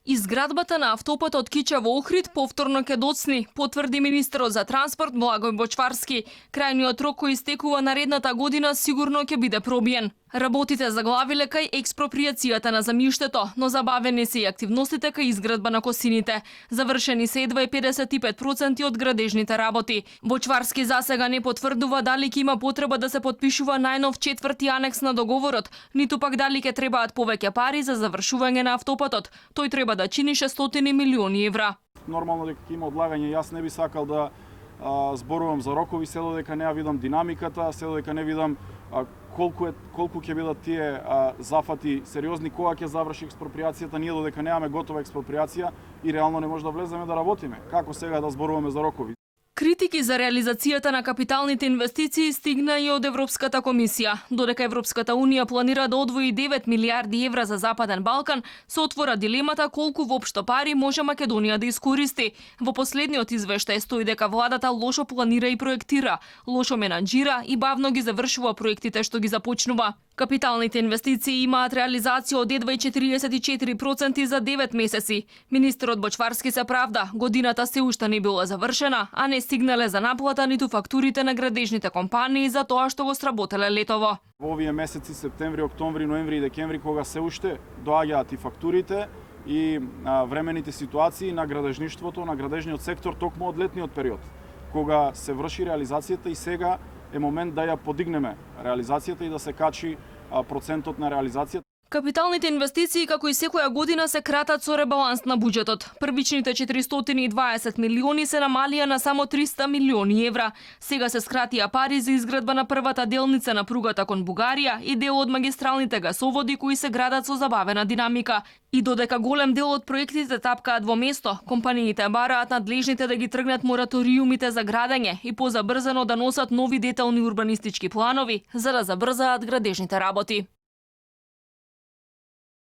Изградбата на автопатот Кичево Охрид повторно ќе доцни, потврди министерот за транспорт Благој Бочварски. Крајниот рок кој истекува наредната година сигурно ќе биде пробиен. Работите заглавиле кај експроприацијата на земјиштето, но забавени се и активностите кај изградба на косините. Завршени се едва и 55% од градежните работи. Бочварски засега не потврдува дали ќе има потреба да се потпишува најнов 4-ти анекс на договорот, ниту пак дали ќе требаат повеќе пари за завршување на автопатот. Тој треба да чини 600 милиони евра. Нормално дека ќе има одлагање, јас не би сакал да зборувам за рокови, се додека не ја видам динамиката, се додека не видам колку ќе бидат тие зафати сериозни, кога ќе заврши експроприацијата, ние додека немаме готова експроприација и реално не може да влеземе да работиме. Како сега да зборуваме за рокови? Критики за реализацијата на капиталните инвестиции стигна и од Европската комисија. Додека Европската унија планира да одвои 9 милиарди евра за Западен Балкан, се отвора дилемата колку воопшто пари може Македонија да искористи. Во последниот извештај стои дека владата лошо планира и проектира, лошо менаџира и бавно ги завршува проектите што ги започнува. Капиталните инвестиции имаат реализација од едва и 44% за 9 месеци. Министерот Бочварски се правда, годината се уште не била завршена, а не стигнале за наплата ниту фактурите на градежните компании за тоа што го сработеле летово. Во овие месеци септември, октомври, ноември и декември, кога се уште доаѓаат и фактурите и времените ситуации на градежништвото, на градежниот сектор токму од летниот период, кога се врши реализацијата и сега е момент да ја подигнеме реализацијата и да се качи процентот на реализација. Капиталните инвестиции, како и секоја година, се кратат со ребаланс на буџетот. Првичните 420 милиони се намалија на само 300 милиони евра. Сега се скратија пари за изградба на првата делница на пругата кон Бугарија и дел од магистралните гасоводи кои се градат со забавена динамика. И додека голем дел од проектите тапкаат во место, компаниите бараат надлежните да ги тргнат мораториумите за градење и позабрзано да носат нови детални урбанистички планови за да забрзаат градежните работи.